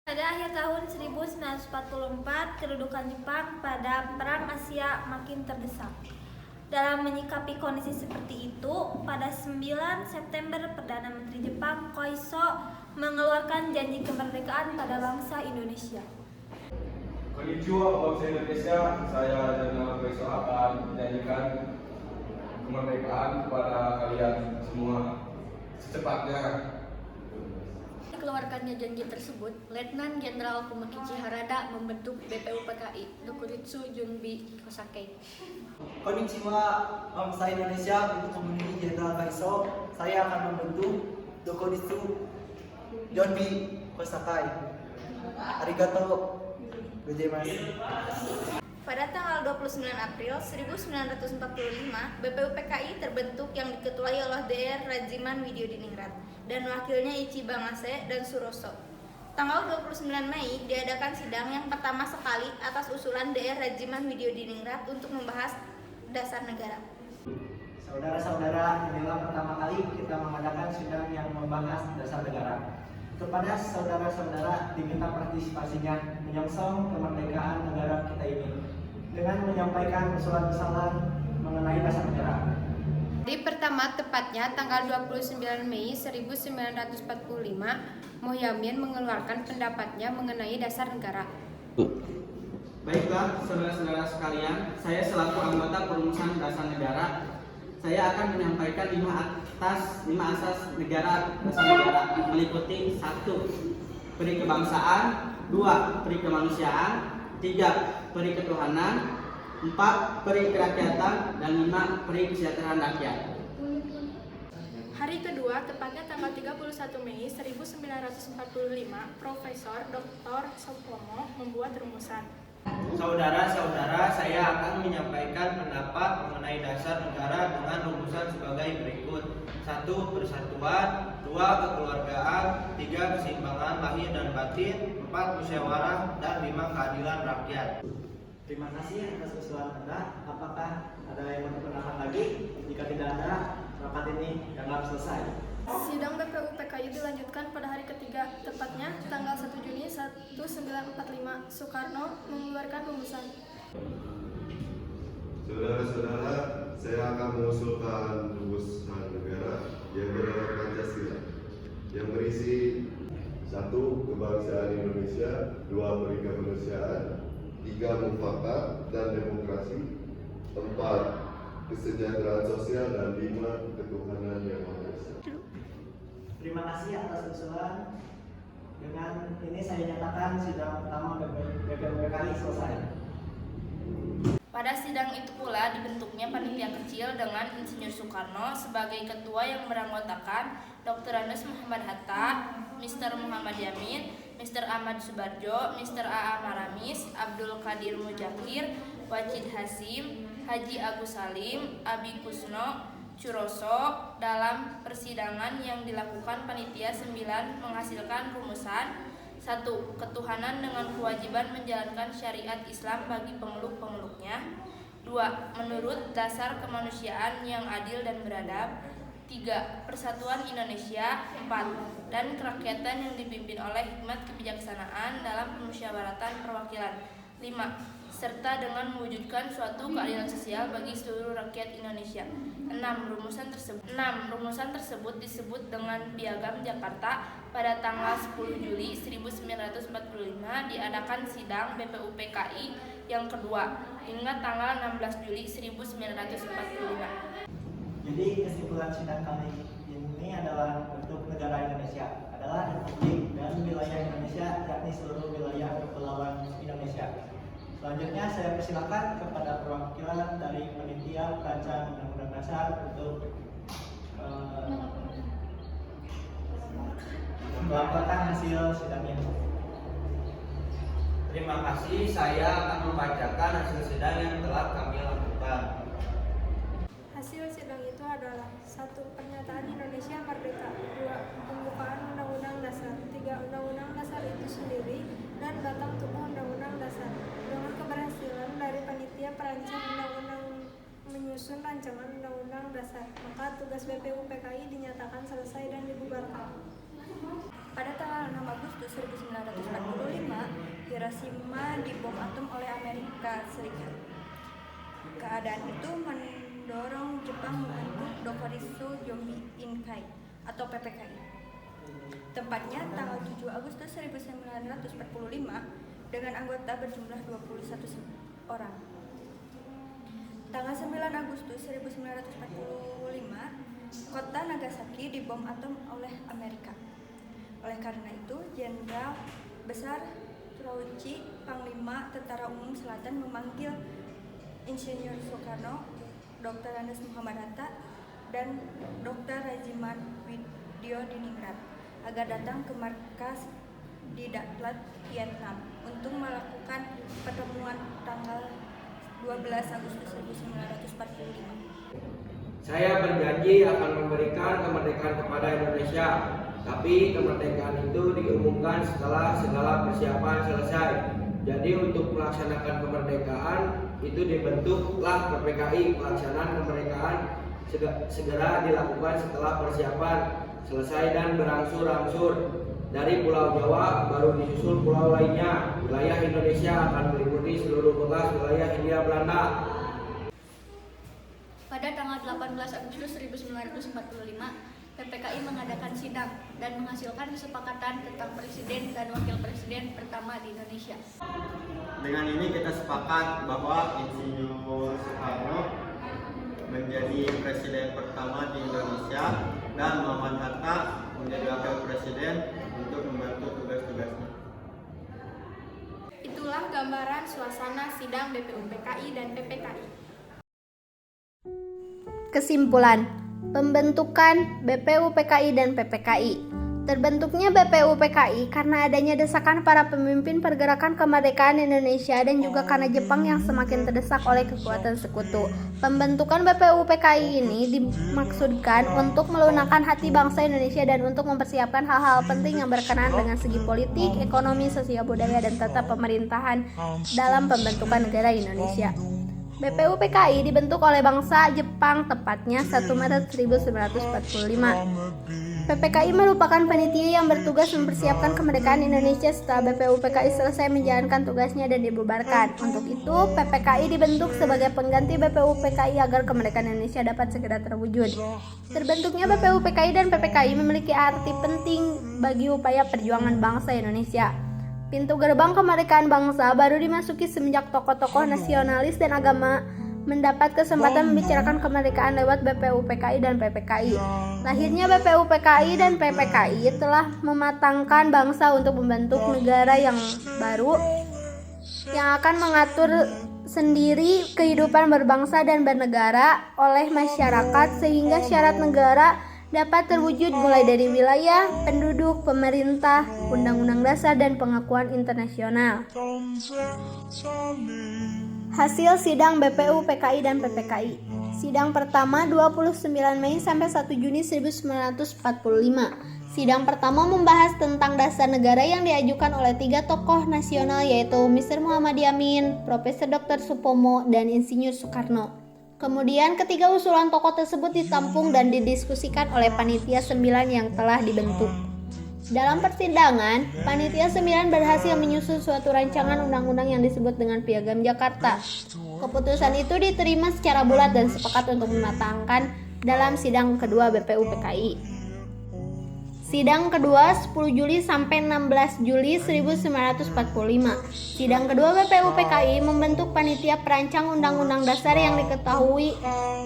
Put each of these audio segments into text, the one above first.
Pada akhir tahun 1944, kedudukan Jepang pada Perang Asia makin terdesak. Dalam menyikapi kondisi seperti itu, pada 9 September Perdana Menteri Jepang Koiso mengeluarkan janji kemerdekaan pada bangsa Indonesia. Konnichiwa bangsa Indonesia, saya Jenderal Koiso akan menjanjikan kemerdekaan kepada kalian semua secepatnya. Dikeluarkannya janji tersebut, Letnan Jenderal Fumikichi Harada membentuk BPUPKI Dokuritsu Junbi Kosake. Konnichiwa bangsa Indonesia, untuk memenuhi Jenderal Kaiso, saya akan membentuk Dokuritsu Junbi Kosake. Arigato gozaimasu. Pada tanggal 29 April 1945, BPUPKI terbentuk yang diketuai oleh Dr. Rajiman Widyodiningrat dan wakilnya Ichiban Ase dan Suroso. Tanggal 29 Mei diadakan sidang yang pertama sekali atas usulan Dr. Rajiman Widyodiningrat untuk membahas dasar negara. Saudara-saudara, inilah pertama kali kita mengadakan sidang yang membahas dasar negara. Kepada saudara-saudara diminta partisipasinya menyongsong kemerdekaan negara kita ini dengan menyampaikan usulan-usulan mengenai dasar negara. Hari pertama tepatnya tanggal 29 Mei 1945, Mohyamin mengeluarkan pendapatnya mengenai dasar negara. Baiklah, saudara-saudara sekalian, saya selaku anggota perumusan dasar negara, saya akan menyampaikan 5 asas negara dasar negara, meliputi 1. Peri kebangsaan, 2. Peri kemanusiaan, 3. Peri ketuhanan, 4. Peri kerakyatan, dan 5. Peri kesejahteraan rakyat. Hari kedua, tepatnya tanggal 31 Mei 1945, Profesor Dr. Sopomo membuat rumusan. Saudara-saudara, saya akan menyampaikan pendapat mengenai dasar negara dengan rumusan sebagai berikut. 1. Persatuan, 2. Kekeluargaan, 3. Keseimbangan lahir dan batin, 4. Musyawarah, dan 5. Keadilan rakyat. Terima kasih atas usulan Anda. Apakah ada yang berpendapat lagi? Jika tidak ada, rapat ini dianggap selesai. Sidang BPUPKI dilanjutkan pada hari ketiga, tepatnya tanggal 1 Juni 1945. Soekarno mengeluarkan rumusan. Saudara-saudara, saya akan mengusulkan rumusan negara yang bernama Pancasila, yang berisi 1. Kebangsaan Indonesia, 2. Peri kemanusiaan, 3. Mufakat dan demokrasi, 4. Kesejahteraan sosial, dan 5. Ketuhanan yang Maha Esa. Terima kasih atas usulan. Dengan ini saya nyatakan sidang pertama BPUPKI selesai. Pada sidang itu pula dibentuknya panitia kecil dengan Insinyur Soekarno sebagai ketua yang beranggotakan Dr. Andes Muhammad Hatta, Mr. Muhammad Yamin, Mr. Ahmad Subarjo, Mr. A.A. Maramis, Abdul Qadir Mujahir, Wajid Hasim, Haji Agus Salim, Abi Kusno, Curoso. Dalam persidangan yang dilakukan panitia 9 menghasilkan rumusan. 1. Ketuhanan dengan kewajiban menjalankan syariat Islam bagi pemeluk-pemeluknya. 2. Menurut dasar kemanusiaan yang adil dan beradab. 3. Persatuan Indonesia. 4. Dan kerakyatan yang dipimpin oleh hikmat kebijaksanaan dalam pemusyawaratan perwakilan. 5. Serta dengan mewujudkan suatu keadilan sosial bagi seluruh rakyat Indonesia. 6. Rumusan tersebut disebut dengan Piagam Jakarta. Pada tanggal 10 Juli 1945 diadakan sidang BPUPKI yang kedua hingga tanggal 16 Juli 1945. Jadi kesimpulan sidang kali ini adalah bentuk negara Indonesia adalah republik dan wilayah Indonesia, yakni seluruh wilayah kepulauan Indonesia. Selanjutnya saya persilakan kepada perwakilan dari panitia perancang undang-undang dasar untuk melaporkan hasil sidangnya. Terima kasih, saya akan membacakan hasil sidang yang telah kami lakukan. Hasil sidang itu adalah 1. Pernyataan Indonesia merdeka. 2. Pembukaan Undang-Undang Dasar. 3. Undang-Undang Dasar itu sendiri dan batang tubuh Undang-Undang Dasar. Dengan keberhasilan dari panitia perancang undang-undang menyusun rancangan Undang-Undang Dasar, maka tugas BPUPKI dinyatakan selesai dan dibubarkan. Pada tanggal 6 Agustus 1945, Hiroshima dibom atom oleh Amerika Serikat. Keadaan itu mendorong Jepang membentuk Dokuritsu Jombi Inkai atau PPKI. Tepatnya tanggal 7 Agustus 1945 dengan anggota berjumlah 21 orang. Tanggal 9 Agustus 1945, kota Nagasaki dibom atom oleh Amerika. Oleh karena itu, Jenderal Besar Tsuruichi, Panglima Tentara Umum Selatan, memanggil Insinyur Soekarno, Dr. Andes Muhammad Hatta, dan Dr. Rajiman Widyodiningrat agar datang ke markas di Datlat, Vietnam untuk melakukan pertemuan tanggal 12 Agustus 1945. Saya berjanji akan memberikan kemerdekaan kepada Indonesia, tapi kemerdekaan itu diumumkan setelah segala persiapan selesai. Jadi untuk melaksanakan kemerdekaan itu dibentuklah PPKI. Pelaksanaan kemerdekaan segera dilakukan setelah persiapan selesai dan berangsur-angsur. Dari Pulau Jawa baru disusul pulau lainnya. Wilayah Indonesia akan meliputi seluruh bekas wilayah Hindia Belanda. Pada tanggal 18 Agustus 1945, PPKI mengadakan sidang dan menghasilkan kesepakatan tentang presiden dan wakil presiden pertama di Indonesia. Dengan ini kita sepakat bahwa Insinyur Soekarno menjadi presiden pertama di Indonesia dan Muhammad Hatta menjadi wakil presiden untuk membantu tugas-tugasnya. Itulah gambaran suasana sidang BPUPKI dan PPKI. Kesimpulan, pembentukan BPUPKI dan PPKI. Terbentuknya BPUPKI karena adanya desakan para pemimpin pergerakan kemerdekaan Indonesia dan juga karena Jepang yang semakin terdesak oleh kekuatan sekutu. Pembentukan BPUPKI ini dimaksudkan untuk melunakkan hati bangsa Indonesia dan untuk mempersiapkan hal-hal penting yang berkenaan dengan segi politik, ekonomi, sosial budaya, dan tata pemerintahan dalam pembentukan negara Indonesia. BPUPKI dibentuk oleh bangsa Jepang tepatnya 1 Maret 1945. PPKI merupakan panitia yang bertugas mempersiapkan kemerdekaan Indonesia setelah BPUPKI selesai menjalankan tugasnya dan dibubarkan. Untuk itu, PPKI dibentuk sebagai pengganti BPUPKI agar kemerdekaan Indonesia dapat segera terwujud. Terbentuknya BPUPKI dan PPKI memiliki arti penting bagi upaya perjuangan bangsa Indonesia. Pintu gerbang kemerdekaan bangsa baru dimasuki semenjak tokoh-tokoh nasionalis dan agama mendapat kesempatan membicarakan kemerdekaan lewat BPUPKI dan PPKI. Lahirnya BPUPKI dan PPKI telah mematangkan bangsa untuk membentuk negara yang baru yang akan mengatur sendiri kehidupan berbangsa dan bernegara oleh masyarakat sehingga syarat negara dapat terwujud mulai dari wilayah, penduduk, pemerintah, undang-undang dasar, dan pengakuan internasional. Hasil sidang BPUPKI dan PPKI. Sidang pertama 29 Mei sampai 1 Juni 1945. Sidang pertama membahas tentang dasar negara yang diajukan oleh 3 tokoh nasional yaitu Mr. Muhammad Yamin, Profesor Dr. Supomo, dan Insinyur Soekarno. Kemudian ketiga usulan tokoh tersebut ditampung dan didiskusikan oleh Panitia 9 yang telah dibentuk. Dalam persidangan, Panitia 9 berhasil menyusun suatu rancangan undang-undang yang disebut dengan Piagam Jakarta. Keputusan itu diterima secara bulat dan sepakat untuk dimatangkan dalam sidang kedua BPUPKI. Sidang kedua 10 Juli sampai 16 Juli 1945. Sidang kedua BPUPKI membentuk panitia perancang Undang-Undang Dasar yang diketahui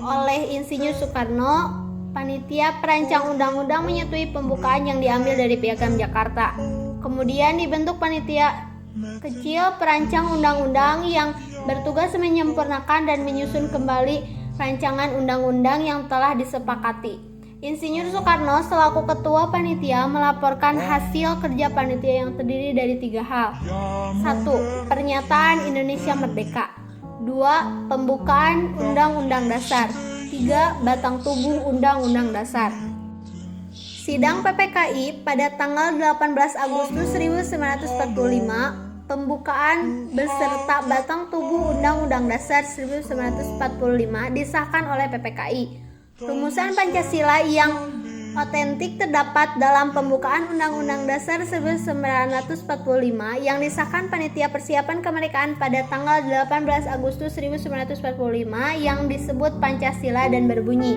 oleh Insinyur Soekarno. Panitia perancang undang-undang menyetujui pembukaan yang diambil dari Piagam Jakarta. Kemudian dibentuk panitia kecil perancang undang-undang yang bertugas menyempurnakan dan menyusun kembali rancangan undang-undang yang telah disepakati. Insinyur Soekarno selaku ketua panitia melaporkan hasil kerja panitia yang terdiri dari 3 hal. 1. Pernyataan Indonesia Merdeka. 2. Pembukaan Undang-Undang Dasar. 3. Batang tubuh Undang-Undang Dasar. Sidang PPKI pada tanggal 18 Agustus 1945, pembukaan beserta batang tubuh Undang-Undang Dasar 1945 disahkan oleh PPKI. Rumusan Pancasila yang otentik terdapat dalam pembukaan Undang-Undang Dasar 1945 yang disahkan Panitia Persiapan Kemerdekaan pada tanggal 18 Agustus 1945 yang disebut Pancasila dan berbunyi: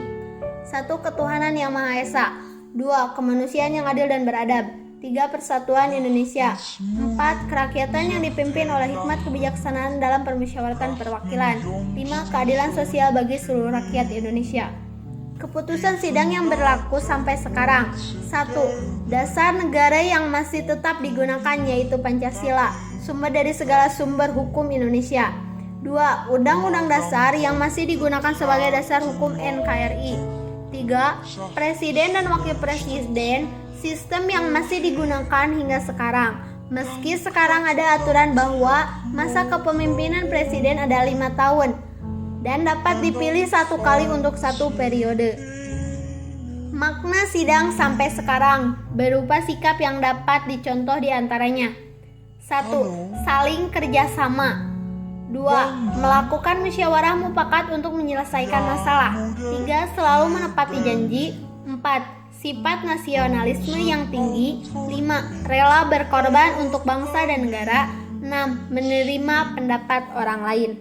1. Ketuhanan yang Maha Esa. 2. Kemanusiaan yang adil dan beradab. 3. Persatuan Indonesia. 4. Kerakyatan yang dipimpin oleh hikmat kebijaksanaan dalam permusyawaratan perwakilan. 5. Keadilan sosial bagi seluruh rakyat Indonesia. Keputusan sidang yang berlaku sampai sekarang. 1. Dasar negara yang masih tetap digunakan yaitu Pancasila, sumber dari segala sumber hukum Indonesia. 2. Undang-Undang Dasar yang masih digunakan sebagai dasar hukum NKRI. 3. Presiden dan Wakil Presiden, sistem yang masih digunakan hingga sekarang. Meski sekarang ada aturan bahwa masa kepemimpinan presiden ada 5 tahun dan dapat dipilih 1 kali untuk 1 periode. Makna sidang sampai sekarang berupa sikap yang dapat dicontoh diantaranya: 1. Saling kerjasama. 2. Melakukan musyawarah mufakat untuk menyelesaikan masalah. 3. Selalu menepati janji. 4. Sifat nasionalisme yang tinggi. 5. Rela berkorban untuk bangsa dan negara. 6. Menerima pendapat orang lain.